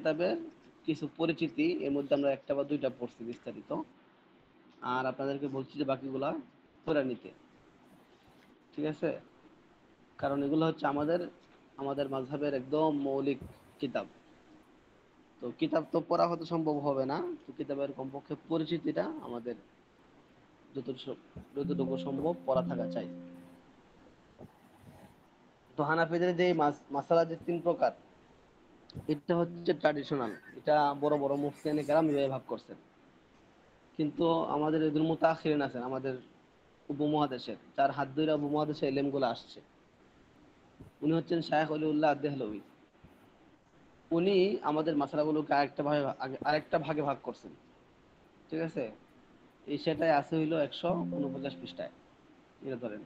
কিতাবের কিছু পরিচিতি, এর মধ্যে আমরা একটা বা দুইটা পড়ছি বিস্তারিত, আর আপনাদেরকে বলছি যে বাকিগুলা পড়ে নিতে। ঠিক আছে? কারণ এগুলো হচ্ছে আমাদের আমাদের মাযহাবের একদম মৌলিক কিতাব। তো কিতাব তো পড়া হতে সম্ভব হবে না, তো কিতাবের কমপক্ষে পরিচিতিটা আমাদের যতটুকু সম্ভব পড়া থাকা চাই। তো হানাফিদের যে মাসালা যে তিন প্রকার, এটা হচ্ছে ট্র্যাডিশনাল, এটা বড় বড় মুফতিয়ানে কেরাম এভাবে ভাগ করছেন। কিন্তু আমাদের এদের মুতাখিরিন আছেন, আমাদের উপমহাদেশের, যার হাত ধরে উপমহাদেশে এলেমগুলো আসছে, উনি হচ্ছেন শায়খ অলিউল্লাহ দেহলভী। উনি আমাদের মাসালাগুলোকে আরেকটা ভাগে ভাগ করছেন। ঠিক আছে? এই সেটাই আছে হইলো 149 পৃষ্ঠায়। এটা ধরেন,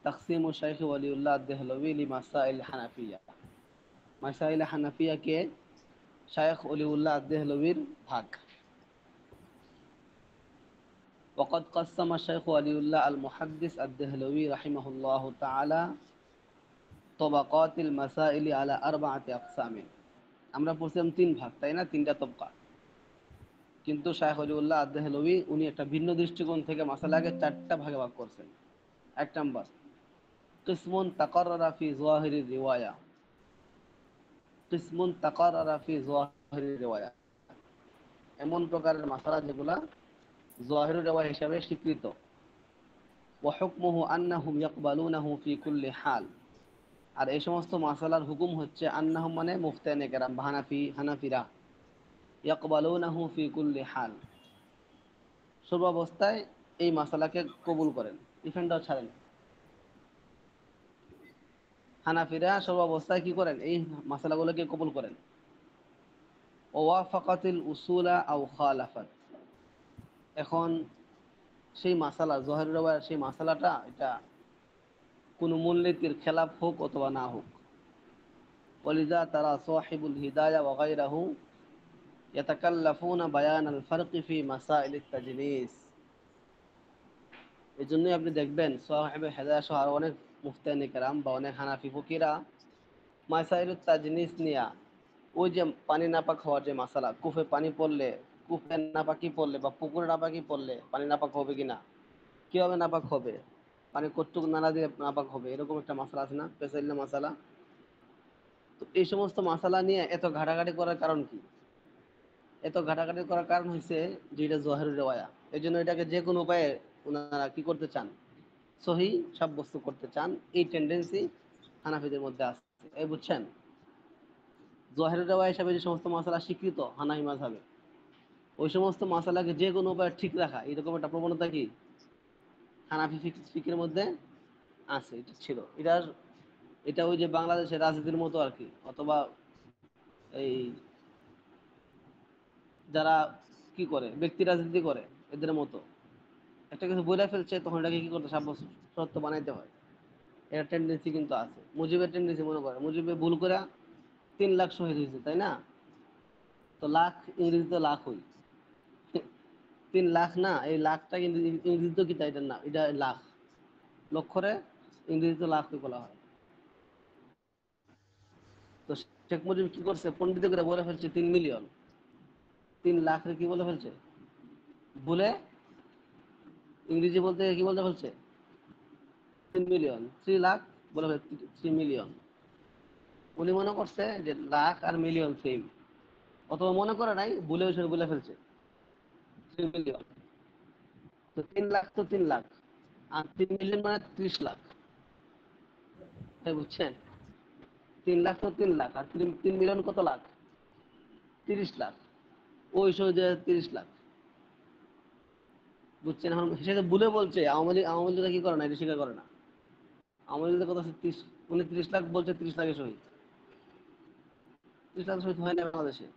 তাকসিম ও শাইখ ওয়ালিউল্লাহ দেহলভী লি মাসাইল হানাফিয়া। মাসাইল হানাফিয়াকে শায়খ ওলিউল্লাহ দেহলভীর ভাগ। وقد قسم الشيخ ولي الله المحدث الدهلوي رحمه الله تعالى طبقات المسائل على 4 أقسام। আমরা পড়ছিলাম তিন ভাগ, তাই না? তিনটা তবকা। কিন্তু শায়খ ওলিউল্লাহ আদ-দেহলভী উনি একটা ভিন্ন দৃষ্টিকোণ থেকে মাসালাকে 4টা ভাগে ভাগ করছেন। 1 নম্বর, কিসমুন তাকাররারা ফি যাহিরির রিওয়ায়া। কিসমুন তাকাররারা ফি যাহিরির রিওয়ায়া, এমন প্রকারের মাসালা যেগুলা যাহিরুর রিওয়ায়া হিসাবে স্বীকৃত। ওয়া হুকমুহু আন্নাহুম ইয়াকবালুনাহু ফি কুল্লি হাল। আর এই সমস্ত মাসালার হুকুম হচ্ছে আন্নাহুম মানে মুফতিয়ানে কেরাম বা হানাফিরা, ইয়াকবালুনাহু ফি কুল্লি হাল, সর্বাবস্থায় এই মাসালাকে কবুল করেন, ডিফেন্ডার ছাড়েন। হানাফিরা সর্বাবস্থায় কি করেন? এই মাসালাগুলোকে কবুল করেন। ওয়াফাকাতিল উসুলা আও খালাফাত। এখন সেই মাসালা জহির রওয়ায়ার সেই মাসালাটা এটা কোন মূলনীতির খেলাফ হোক অথবা না হোক। ওয়ালিযা তারা সাহিবুল হিদায়া ওয়া গায়রাহু ইয়াতাকাল্লাফুনা বায়ান আল ফারক ফি মাসাইলিত তাজনিস। এজন্যই আপনি দেখবেন সাহিবে হিদায়া সহ আরো অনেক মুফতিয়ানে কেরাম বা অনেক হানাফি ফকিরা মাসাইলুত তাজনিস নিয়া, ওই যে পানি নাপাক হওয়ার যে মাসালা, কূপে পানি পড়লে, কূপে নাপাকি পড়লে বা পুকুরে নাপাকি পড়লে পানি নাপাক হবে কিনা, কিভাবে নাপাক হবে, পানি কতটুকু নাড়া দিয়ে নাপাক হবে, এরকম একটা মাসালা আছে না, পেশাইল মাসালা। তো এই সমস্ত মাসালা নিয়ে এত ঘাটাঘাটি করার কারণ কি? এত ঘাটাঘাটি করার কারণ হচ্ছে যে এটা জহিরুর রেওয়ায়া। এই জন্য এটাকে যে কোনো উপায়ে ওনারা কি করতে চান? সহি সাব্যস্ত করতে চান। এই টেন্ডেন্সি হানাফিদের মধ্যে আছে, এই বুঝছেন? জহিরুর রেওয়ায়া হিসাবে যে সমস্ত মাসালা স্বীকৃত হানাফি মাযহাবে, ওই সমস্ত মাসালাকে যে কোনো উপায়ে ঠিক রাখা, এরকম একটা প্রবণতা কি হানাফি ফিকের মধ্যে আছে, এটা ছিল। এটা ওই যে বাংলাদেশের রাজনীতির মতো আর কি, অথবা এই যারা কি করে ব্যক্তি রাজনীতি করে এদের মতো, একটা কিছু বলে ফেলছে তখন এটাকে কি করতে সাব্যস্ত সত্য বানাইতে হয়। এর টেন্ডেন্সি কিন্তু আছে। মুজিবের টেন্ডেন্সি মনে করে, মুজিবে ভুল করে 3 লাখ শহীদ হয়েছে, তাই না? তো লাখ ইংরেজিতে লাখ হই, 3 লাখ না, এই লাখটা কিন্তু ইংরেজিতে কি, তাই এটার না, এটা লাখ, লক্ষরে ইংরেজিতে লাখ বলা হয়। তো শেখ মুজিব কি করছে, পণ্ডিত করে বলে ফেলছে 3 মিলিয়ন, 3 লাখ কি বলে ফেলছে, বলে ইংরেজি বলতে কি বলতে ফেলছে, 3 মিলিয়ন, 3 লাখ বলে 3 মিলিয়ন। উনি মনে করছে যে লাখ আর মিলিয়ন সেম, অথবা মনে করে নাই, ভুলে বলে ফেলছে 3 মিলিয়ন। তো 3 লাখ তো 3 লাখ, আর 3 মিলিয়ন মানে 30 লাখ, তাই বুঝছেন? 3 লাখ তো 3 লাখ, আর 3 মিলিয়ন কত লাখ? 30 লাখ। ওই সহজে 30 লাখ, বুঝছেন? এখন সেটা ভুলে বলছে আওয়ামী লীগরা কি করে না, এটা স্বীকার করে না। আওয়ামী লীগের কথা হচ্ছে 30, উনি 30 লাখ বলছে, 30 লাখের শহীদ, 30 লাখ শহীদ হয় না বাংলাদেশে।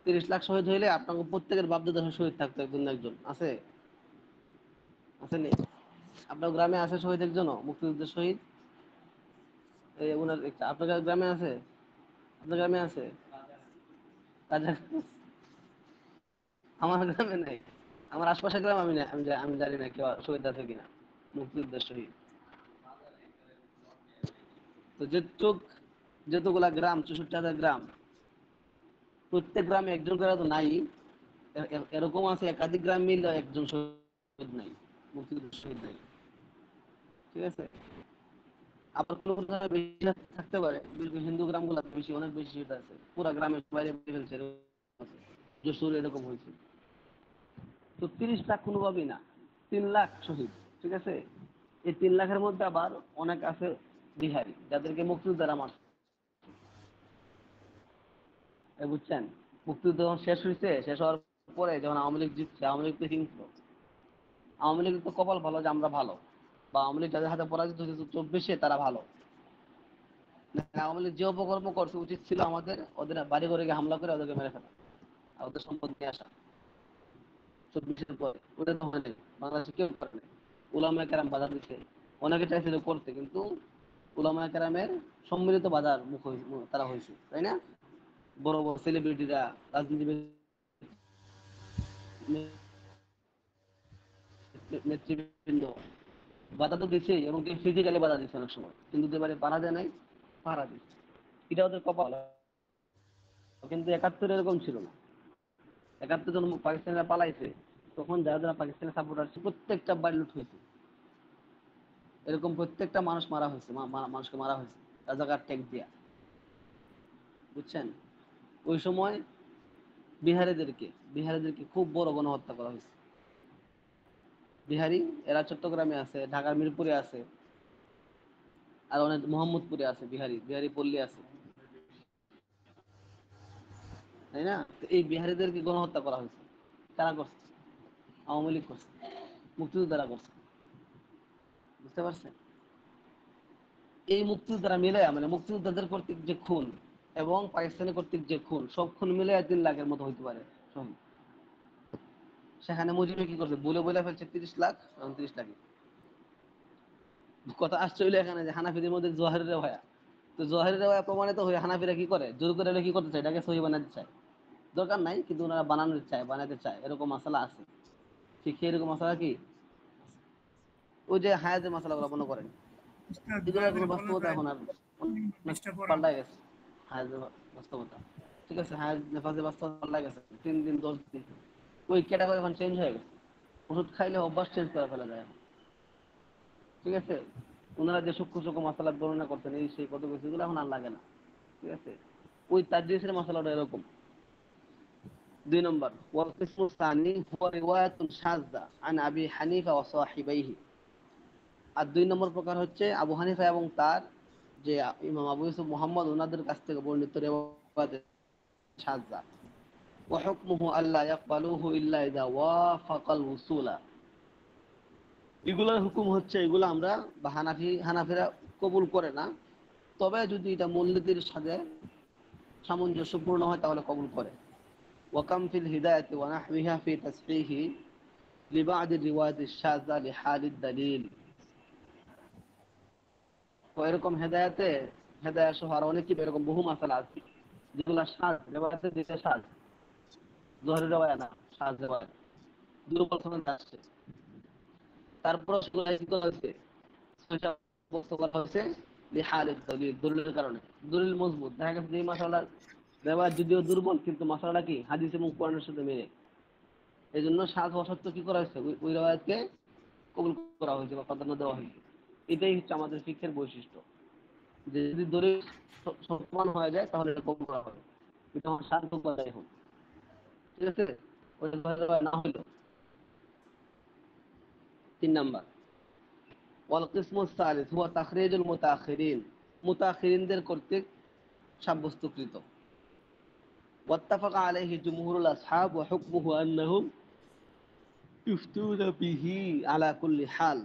30 লাখ শহীদ হইলে আপনাকে প্রত্যেকের বাপদাদা শহীদ থাকতো একজন না একজন, আছে? আসেনি? আপনার গ্রামে আছে শহীদ একজনও, মুক্তিযুদ্ধের শহীদ? এই ওনার আপনার গ্রামে আছে? আপনার গ্রামে আছে? কাজা, আমার গ্রামে নেই। আমার আশপাশের গ্রাম আমি না, আমি জানি না কেউ শহীদ আছে কিনা, মুক্তিযুদ্ধের শহীদ। তো যতগুলা গ্রাম, 64,000 গ্রাম, প্রত্যেক গ্রামে একজন করে তো নাই, এরকম আছে একাধিক গ্রাম মিলে একজন শহীদ নাই, মুক্তিযুদ্ধ শহীদ নাই। ঠিক আছে, আবার কোনো কোনো জায়গায় বেশি থাকতে পারে, হিন্দু গ্রামগুলো বেশি, অনেক বেশি শহীদ আছে, পুরো গ্রামের বাইরে ফেলছে, যশোর এরকম হয়েছে। তো 30 লাখ কোনোভাবেই না, 3 লাখ শহীদ। ঠিক আছে, এই 3 লাখের মধ্যে আবার অনেক আছে বিহারি, যাদেরকে মুক্তিযোদ্ধারা মারছে। বুঝছেন, মুক্তিযুদ্ধ যখন শেষ হয়েছে, শেষ হওয়ার পরে যখন আওয়ামী লীগ জিতছে, আওয়ামী লীগ তো হিংস্র, আওয়ামী লীগ তো কপাল ভালো যে আমরা ভালো, বা আওয়ামী লীগ যাদের হাতে পরাজিত হয়েছে 24-এ তারা ভালো। আওয়ামী লীগ যে অপকর্ম করছে, উচিত ছিল আমাদের ওদের বাড়ি ঘরে গিয়ে হামলা করে ওদেরকে মেরে ফেলা, আর ওদের সম্পদ নিয়ে আসা 24-এর পরে। ওটা তো হয়নি, বাংলাদেশে কেউ করে নাই। উলামায়ে কেরাম বাধা দিচ্ছে, অনেকে চাইছিল করতে, কিন্তু উলামায়ে কেরামের সম্মিলিত বাধার তারা হয়েছে, তাই না? বড় বড় সেলিব্রিটিরা, রাজনীতিবিদ, নেতৃবৃন্দ বাধা তো দিচ্ছে, এবং ফিজিক্যালি বাধা দিচ্ছে অনেক সময়, কিন্তু এবারে পাড়া দেয় নাই, পাড়া দিচ্ছে। এটা ওদের কপাল। কিন্তু 71 এরকম ছিল না। 71 যখন পাকিস্তানিরা পালাইছে, তখন যারা যারা পাকিস্তানের সাপোর্টার ছিল প্রত্যেকটা বাড়ি লুট হয়েছে, এরকম প্রত্যেকটা মানুষ মারা হয়েছে, মানুষকে মারা হয়েছে রাজাকার ট্যাগ দিয়া। বুঝছেন, ওই সময় বিহারিদেরকে বিহারিদেরকে খুব বড় গণহত্যা করা হয়েছে। বিহারি এরা চট্টগ্রামে আছে, ঢাকার মিরপুরে আছে, আর অনেক মোহাম্মদপুরে আছে, বিহারি বিহারি পল্লী আছে, তাই না? তো এই বিহারিদেরকে গণহত্যা করা হয়েছে। কারা করছে? আওয়ামী লীগ করছে, মুক্তিযোদ্ধারা করছে। বুঝতে পারছেন? এই মুক্তিযোদ্ধারা মিলে, মানে মুক্তিযোদ্ধাদের কর্তৃক যে খুন এবং পাকিস্তানি কর্তৃক যে খুন, সব খুন মিলে 3 লাখের মতো হইতে পারে শহীদ। সেখানে মুজিবে কি করছে, বলে বলে ফেলছে 30 লাখ, এবং 30 লাখই কথা আসছে হইলো এখানে যে হানাফিদের মধ্যে জোহারের রেওয়ায়া। তো জোহারের রেওয়ায়া প্রমাণিত হয়ে হানাফিরা কি করে, জোর করে কি করতে চায়, এটাকে সহি বানাতে চায়। দরকার নাই, কিন্তু ওনারা বানানোর চায়, বানাতে চায়, এরকম মশলা আছে। ঠিক এরকম মশলা কি, ওই যে হায়াতের মশলাগুলো মনে করেন, উস্তাদ দয়া এগুলোর কোনো করে বলা বাস্তবতা যায় এখন আর অনেক ডিস্টার্ব করা পাল্টায় গেছে। হায়াতের বাস্তবতা, ঠিক আছে, হায়াত নেফাজের বাস্তবতা পাল্টায় গেছে, 3 দিন 10 দিন, ওই ক্যাটাগরি এখন চেঞ্জ হয়ে গেছে। ওষুধ খাইলে অভ্যাস চেঞ্জ করে ফেলা যায় এখন। ঠিক আছে, ওনারা যে সূক্ষ্ম সূক্ষ্ম মশলা বর্ণনা করতেন, এই সেই কত কিছু, এগুলো এখন আর লাগে না। ঠিক আছে, ওই তাজরিসের মশলাটা এরকম। 2 নম্বর, والقسم الثاني هو رواية شاذة عن أبي حنيفة وصاحبيه। আর 2 নম্বর প্রকার হচ্ছে আবু হানিফা এবং তার যে ইমাম আবু ইউসুফ মুহাম্মদ, ওনাদের কাছ থেকে বর্ণিত রিওয়ায়াত শাযযা। وحكمه ألا يقبلوه إلا إذا وافق الوصول। এগুলোর হুকুম হচ্ছে, এগুলো আমরা বা হানাফিরা কবুল করে না, তবে যদি এটা মূলনীতির সাথে সামঞ্জস্যপূর্ণ হয় তাহলে কবুল করে। ওয়াকাম ফিল হিদায়াতি ওয়া নাহওয়িহা ফি তাসহিহি লিবা'দ الروايات الشاذة لحال الدليل। তো এরকম হেদায়াত সহ আরো অনেক এরকম বহু মাসালা আছে যেগুলো সাজ রেওয়ায়াতে দিতে সাজ, জোহরের রেওয়ায়া না, সাজ রেওয়ায়া দুর্বল সনদ আসছে, তারপর সেগুলো কি করা হয়েছে, সেটা বস্তু করা হয়েছে লিহালিদ দলিল, দলিলের কারণে। দলিল মজবুত, দেখা গেছে যে মাসালার রেওয়ায়াত যদিও দুর্বল, কিন্তু মশলাটা কি হাদিস এবং কোরআনের সাথে মেলে, এই জন্য সাজ হওয়া সত্ত্বেও কি করা হয়েছে, ওই রেওয়ায়াতকে কবুল করা হয়েছে বা প্রাধান্য দেওয়া হয়েছে। এটাই হচ্ছে আমাদের ফিকহের বৈশিষ্ট্য, যে যদি দলিল সমান হয়ে যায় তাহলে এটা কবুল করা হবে, এটা আমার শান্ত করাই হোক। ঠিক আছে, ওই না হইলো। 3 নম্বর, والقسم الثالث هو تخريج المتأخرين، মুতাখিরিনদের কর্তৃক সাব্যস্তকৃত। واتفق عليه جمهور الأصحاب وحكمه أنهم يفتون به على كل حال।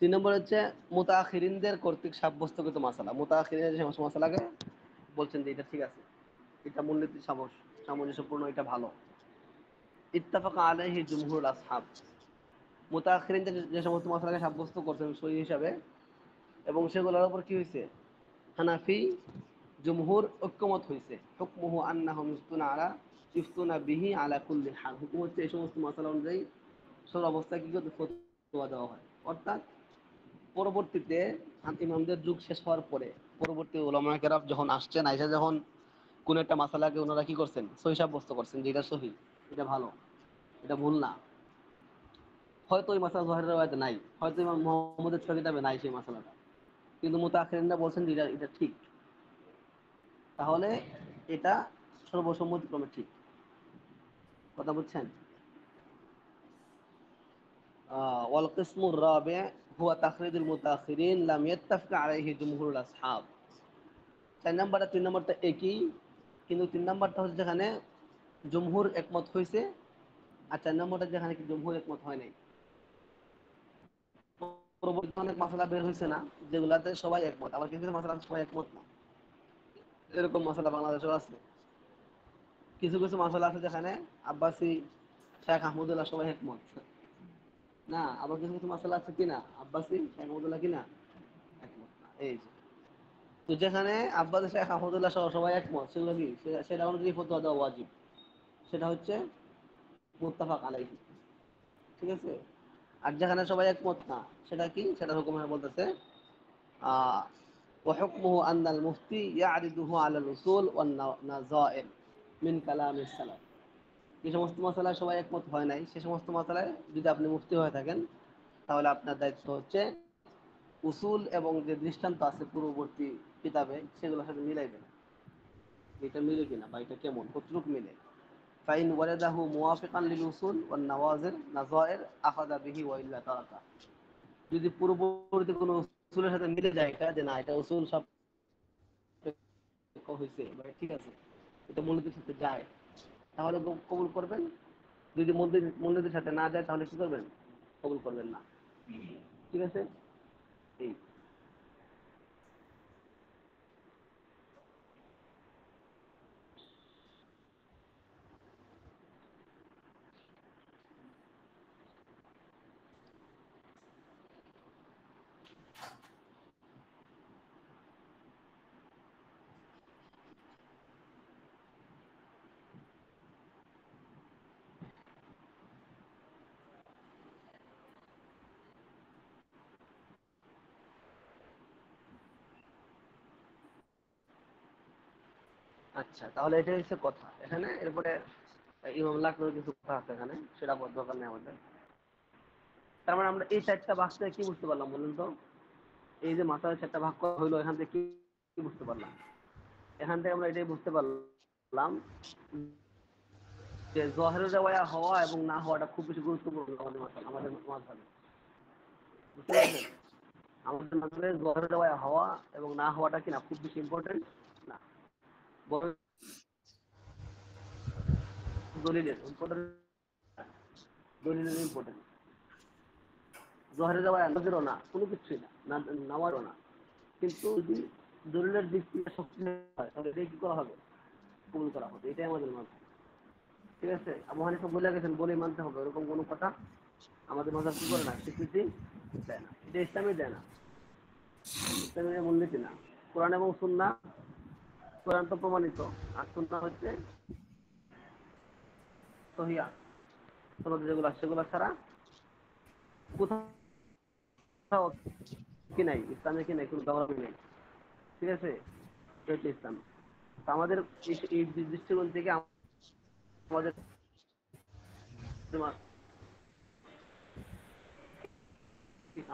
3 নম্বর হচ্ছে মুতাখিরিনদের কর্তৃক সাব্যস্তকৃত মাসালা। মুতাখিরিনের যে সমস্ত মাসালাকে বলছেন যে এটা ঠিক আছে, এটা মূলনীতি সামঞ্জস্যপূর্ণ, এটা ভালো। ইত্তাফাকা আলাইহি জুমহুরুল আসহাব, মুতাখিরিন যে সমস্ত মাসালাকে সাব্যস্ত করছেন সহি হিসাবে, এবং সেগুলোর উপর কি হয়েছে, হানাফি জুমহুর ঐক্যমত হয়েছে। হুকমুহু আন্নাহুম ইফতুনা বিহি আলা কুল্লি হাল। হুকুম হচ্ছে এই সমস্ত মাসালা অনুযায়ী সব অবস্থায় কি করতে ফতোয়া দেওয়া হয়, অর্থাৎ পরবর্তীতে ইমামদের যুগ শেষ হওয়ার পরে পরবর্তী উলামা কেরাম যখন আসছেন, আইসা যখন কোন একটা মাসালাকে ওনারা কি করছেন, সহি সাব্যস্ত করছেন যে এটা সহি, এটা ভালো, এটা ভুল না। হয়তো ওই মাসালা জোহরের রাওয়ায়াতে নাই, হয়তো ইমাম মুহাম্মদের ছয় কিতাবে নাই সেই মাসালাটা, কিন্তু মুতাআখিরিনরা বলছেন যে এটা ঠিক, তাহলে এটা সর্বসম্মতিক্রমে ঠিক। কথা বুঝছেন? ওয়াল কিসমুর রাবি' হুয়া তাখরিজুল মুতাআখিরিন লাম ইয়াত্তাফিক আলাইহি জুমহুরুল আসহাব। 4 নাম্বারটা 3 নাম্বারটা একই, কিন্তু 3 নাম্বারটা হচ্ছে যেখানে জমহুর একমত হয়েছে, আর 4 নাম্বারটা যেখানে কি জমহুর একমত হয় নাই। পরবর্তীতে অনেক মাসালা বের হয়েছে না, যেগুলাতে সবাই একমত, আবার কিছু মাসালা সবাই একমত না, এরকম মাসালা বাংলাদেশেও আছে। কিছু কিছু মাসালা আছে যেখানে আব্বাসী, শেখ আহমদুল্লাহ সবাই একমত না, আবার কিছু কিছু মাসালা আছে কিনা আব্বাসী, শেখ আহমদুল্লাহ কিনা একমত না। এই যে, তো যেখানে আব্বাসী, শেখ আহমদুল্লাহ সহ সবাই একমত, সেগুলো কি সেটা অনুযায়ী ফতোয়া দেওয়া ওয়াজিব, সেটা হচ্ছে মুত্তাফাক আলাইহি। ঠিক আছে? আর যেখানে সবাই একমত না, সেটা কি, সেটা হুকুম বলতেছে وحكمه أن المفتي يعرضه على الأصول والنظائر من كلام السلف। যে সমস্ত মাসালায় সবাই একমত হয় নাই, সে সমস্ত মাসালায় যদি আপনি মুফতি হয়ে থাকেন, তাহলে আপনার দায়িত্ব হচ্ছে উসুল এবং যে দৃষ্টান্ত আছে পূর্ববর্তী কিতাবে, সেগুলোর সাথে মিলাইবেন, এটা মিলে কিনা বা এটা কেমন, কতটুক মিলে। ফাইন ওয়ালাদাহু মুওয়াফিকান লিল উসুল ওয়ান নাযায়ের আখাযা বিহি ওয়া ইল্লা তারাকা। যদি পূর্ববর্তী কোনো উসুলের সাথে মিলে যায় এটা, যে না এটা উসুল সব হয়েছে বা ঠিক আছে, এটা মূলনীতির সাথে যায়, তাহলে কবুল করবেন। যদি মূলনীতির সাথে না যায়, তাহলে কি করবেন, কবুল করবেন না। ঠিক আছে? এই আচ্ছা, তাহলে এটাই হচ্ছে কথা এখানে। এরপরে ইমাম লাকনুর কিছু কথা আছে এখানে, সেটা দরকার নেই আমাদের। তার মানে আমরা এই 4টা ভাগ থেকে কি বুঝতে পারলাম বলুন তো? এই যে মাথায় 4টা ভাগ করা হইলো, এখান থেকে কি বুঝতে পারলাম? এখান থেকে আমরা এটাই বুঝতে পারলাম যে জহের রেওয়ায়া হওয়া এবং না হওয়াটা খুব বেশি গুরুত্বপূর্ণ আমাদের মাঝখানে। বুঝতে পারছেন? আমাদের মাঝখানে জহের রেওয়ায়া হওয়া এবং না হওয়াটা কিনা খুব বেশি ইম্পর্টেন্ট না, দলিলের ইম্পর্টেন্ট, দলিলের ইম্পর্টেন্ট। জহের রেওয়ায়া নজরও না, কোনো কিছুই না, নামারও না, কিন্তু যদি দলিলের দিক থেকে শক্তি হয়, তাহলে এটাই কি করা হবে, কবুল করা হবে। এটাই আমাদের মাঝে। ঠিক আছে? আবু হানিফা বলে গেছেন, বলেই মানতে হবে, এরকম কোনো কথা আমাদের মাঝে কি করে না, স্বীকৃতি দেয় না। এটা ইসলামই দেয় না, ইসলামের মূলনীতি না। কোরআন এবং সুন্নাহ, কোরআন তো প্রমাণিত, আর সুন্নাহ হচ্ছে সহিয়া, সনদে যেগুলো সেগুলো ছাড়া কোথাও কি নাই, ইসলামে কি নাই, কোনো দখল নেই। ঠিক আছে? এটা হচ্ছে ইসলাম। তো আমাদের এই দৃষ্টিকোণ থেকে আমাদের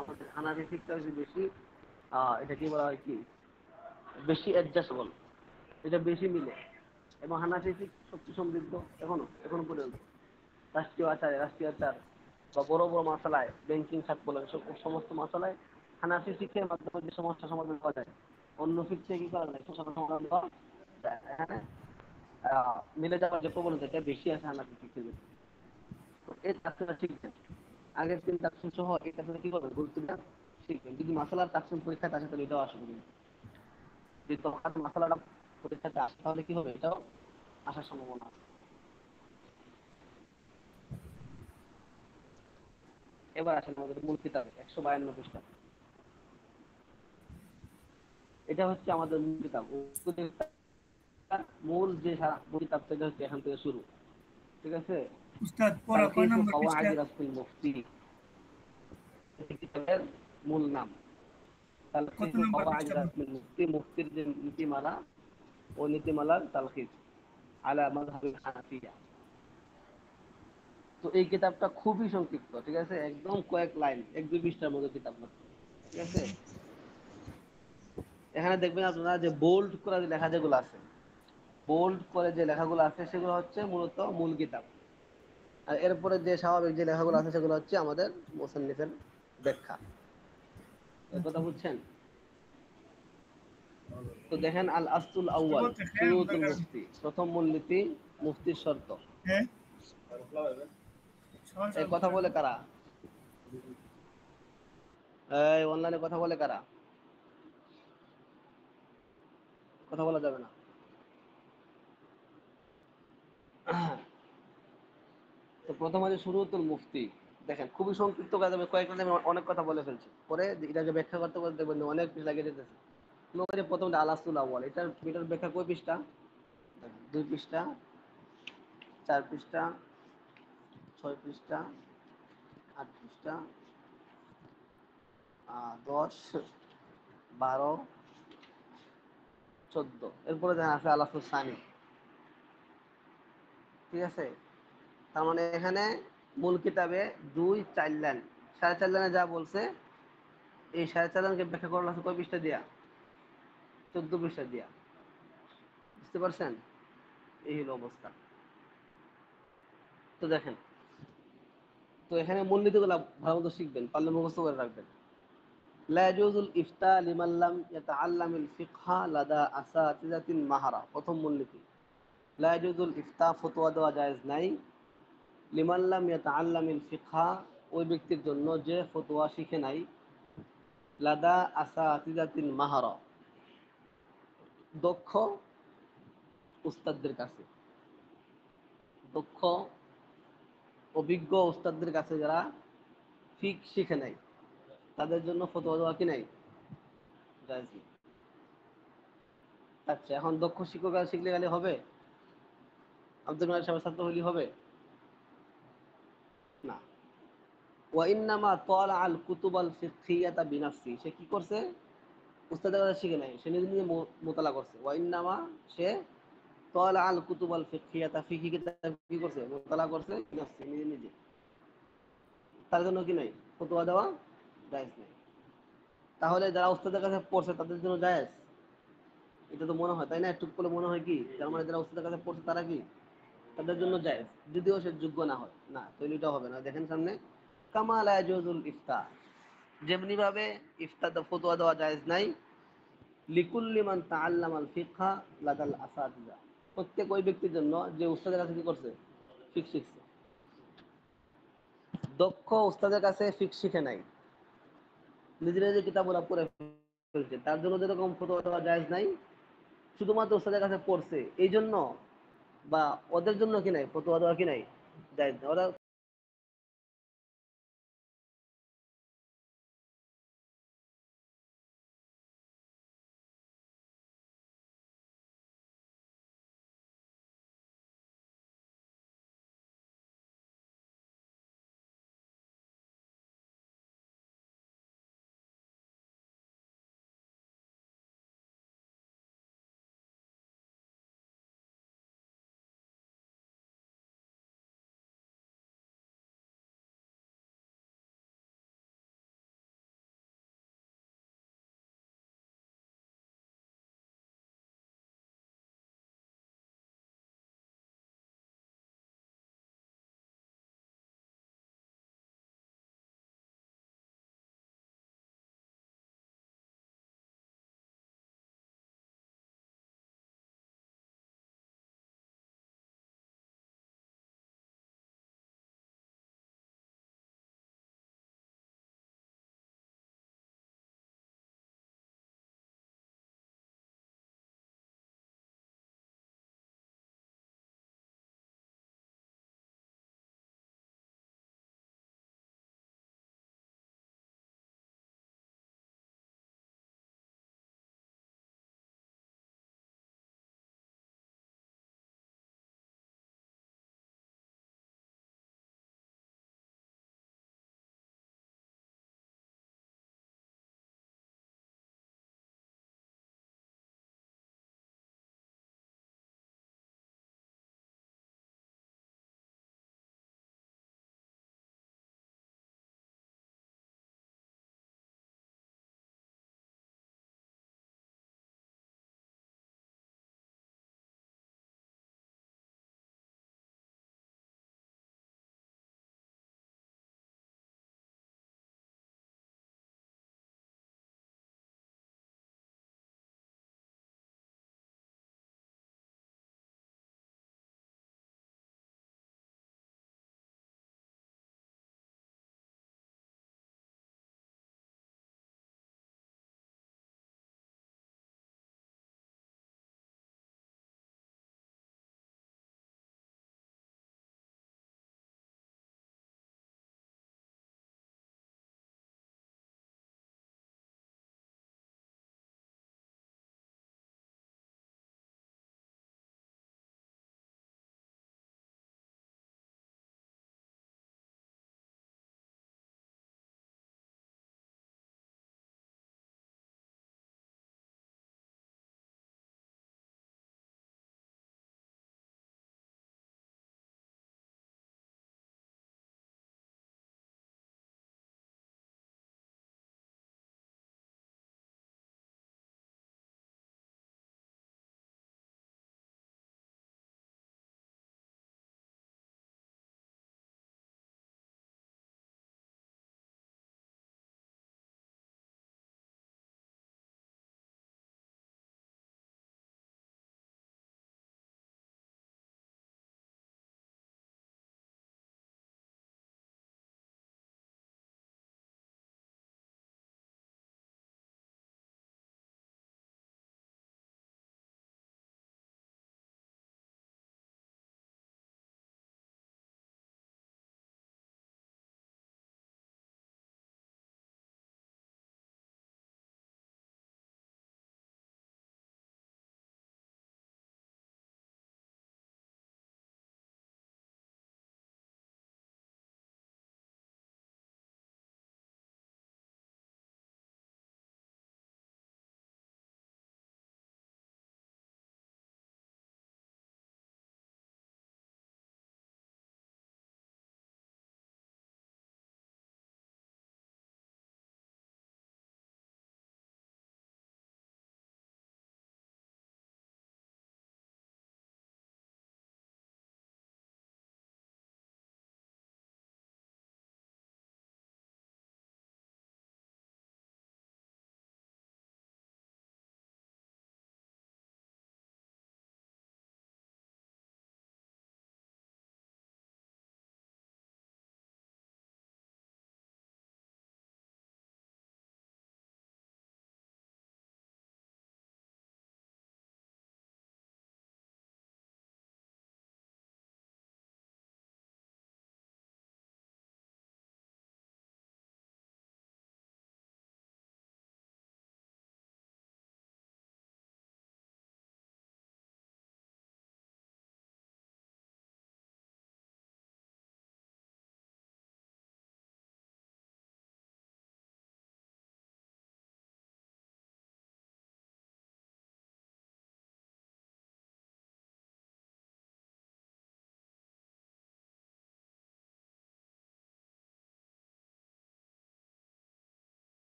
আমাদের হানাফি ফিকটা হচ্ছে বেশি, এটা কি বলা হয়, কি বেশি অ্যাডজাস্টেবল, এটা বেশি মিলে। এবং হানাফি ফিক শক্তি সমৃদ্ধ, এখনো এখনো পর্যন্ত রাষ্ট্রীয় আচারে, রাষ্ট্রীয় আচার বা বড় বড় মশলায়, ব্যাংকিং খাত বলেন, সমস্ত মশলায় হানাফি ফিকের মাধ্যমে যে সমস্যা সমাধান করা যায়, অন্য ফিক থেকে কি করা যায়, সমাধান করা যায়। এখানে মিলে যাওয়ার যে প্রবণতা, এটা বেশি আছে হানাফি ফিকের। তো এই তাকসিমটা ঠিক আছে, আগের 3 তাকসিম সহ এই তাকসিমটা কি করবে, গুরুত্ব দেওয়া শিখবেন। যদি মাসালার তাকসিম পরীক্ষায় আসে, তাহলে এটাও আসবে। যদি তখন মাসালাটা পরীক্ষাতে আসে, তাহলে কি হবে, এটাও আসার সম্ভাবনা আছে। এবার আসেন আমাদের মূল কিতাবে 152 পৃষ্ঠা। এটা হচ্ছে আমাদের মূল কিতাব। মূল যে কিতাব, সেটা হচ্ছে এখান থেকে শুরু। ঠিক আছে? উস্তাদ পড়া কয় তালখিসু নম্বর পৃষ্ঠা? কাওয়াইদ রাসুল মুফতি, কিতাবের মূল নাম। কত তালখিসুল নম্বর কাওয়াইদ পৃষ্ঠা? রাসমিল মুফতি, মুফতির যে নীতিমালা ও নীতিমালার তালখিস আলা মাযহাবিল হানাফিয়া। তো এই কিতাবটা খুবই সংক্ষিপ্ত, ঠিক আছে, একদম কয়েক লাইন, এক দুই পৃষ্ঠার মতো কিতাব মাত্র, ঠিক আছে। এখানে দেখবেন আপনারা যে বোল্ড করে যে লেখা যেগুলো আছে, বোল্ড করে যে লেখাগুলো আছে সেগুলো হচ্ছে মূলত মূল কিতাব, আর এরপরে যে স্বাভাবিক যে লেখাগুলো আছে সেগুলো হচ্ছে আমাদের মুসান্নিফের ব্যাখ্যা। এই কথা বুঝছেন? তো দেখেন, আল আসলুল বুঝতে আউয়াল বলতে হ্যাঁ শুরুতুল মুদাকার। মুফতি, প্রথম মূলনীতি মুফতির শর্ত। হ্যাঁ সহজ এই সহজ কথা বুঝতে বলে হবে। কারা? এই অনলাইনে কথা বলে কারা? কথা বলা যাবে না। তো প্রথম আছে শুরুতুল মুফতি। দেখেন খুবই সংক্ষিপ্ত কাজ, আমি কয়েক মিনিটে আমি অনেক কথা বলে ফেলছি, পরে এটাকে ব্যাখ্যা করতে করতে দেখবেন যে অনেক পিস লাগিয়ে যেতেছে। প্রথমটা আল আসলুল আউয়াল, এটার ব্যাখ্যা কয় পৃষ্ঠা? 2 পৃষ্ঠা, 4 পৃষ্ঠা, 6 পৃষ্ঠা, 8 পৃষ্ঠা, 10, 12, 14। এরপরে দেখা আছে আল আসলুস সানি, ঠিক আছে। তার মানে এখানে মূল কিতাবে 2-4 লাইন, 4.5 লাইনে যা বলছে, এই 4.5 লাইনকে ব্যাখ্যা করা আছে কয় পৃষ্ঠা দিয়া? 14 পৃষ্ঠা দিয়া। বুঝতে পারছেন? এই হলো অবস্থা। তো দেখেন, তো এখানে মূলনীতিগুলো ভালো মতো শিখবেন, পারলে মুখস্থ করে রাখবেন। লা ইয়াজুজুল ইফতা লিমান লাম ইয়াতাআল্লামিল ফিকহা লাদা আসাতিযাতিন মাহারা। প্রথম মূলনীতি, লা ইয়াজুজুল ইফতা, ফতোয়া দেওয়া জায়েজ নাই, লিমান লাম ইয়াতাআল্লামিল ফিকহা, ওই ব্যক্তির জন্য যে ফতোয়া শিখে নাই, লাদা আসাতিযাতিন মাহারা, দক্ষ উস্তাদদের কাছে, দক্ষ অভিজ্ঞ উস্তাদদের কাছে যারা ফিক শিখে নাই, তাদের জন্য ফতোয়া দেওয়া কি নাই, জায়েজ নেই। আচ্ছা, এখন দক্ষ শিক্ষক শিখলে গেলে হবে? আব্দুল মালিক সাহেবের ছাত্র হইলে হবে? না। ওয়াইন্নামা তালা আল কুতুবাল ফিকহিয়াতা বিনাফসি, সে কি করছে? উস্তাদের কাছে শিখে নাই, সে নিজে নিজে মোতালা করছে। ওয়াইন্নামা, সে তালা আল কুতুবাল ফিকহিয়াতা, ফিকহি কিতাব কি করছে? মোতালা করছে বিনাফসি, নিজে নিজে। তার জন্য কি নাই, ফতোয়া দেওয়া জায়েজ নেই। তাহলে যারা উস্তাদের কাছে পড়ছে তাদের জন্য জায়েজ? এটা তো মনে হয়, তাই না? একটু করে মনে হয় কি তার মানে যারা উস্তাদের কাছে পড়ছে তারা কি, তাদের জন্য জায়েজ, যদিও সে যোগ্য না হয়। না, তৈরিটা হবে না। দেখেন সামনে, কামা লা ইয়াজুজুল ইফতা, যেমনি ভাবে ইফতা ফতোয়া দেওয়া জায়েজ নাই, লিকুল্লি মান তাআল্লামাল ফিকহা লাদাল আসাতিজা, প্রত্যেক ওই ব্যক্তির জন্য যে উস্তাদের কাছে কি করছে, ফিকহ শিখছে। দক্ষ উস্তাদের কাছে ফিকহ শিখে নাই, নিজে নিজে কিতাবগুলো পড়ে ফেলছে, তার জন্য যেরকম ফতোয়া দেওয়া জায়েজ নাই, শুধুমাত্র উস্তাদের কাছে পড়ছে এই জন্য, বা ওদের জন্য কি নাই, ফতোয়া দেওয়া কি নাই, জায়েজ নাই। ওরা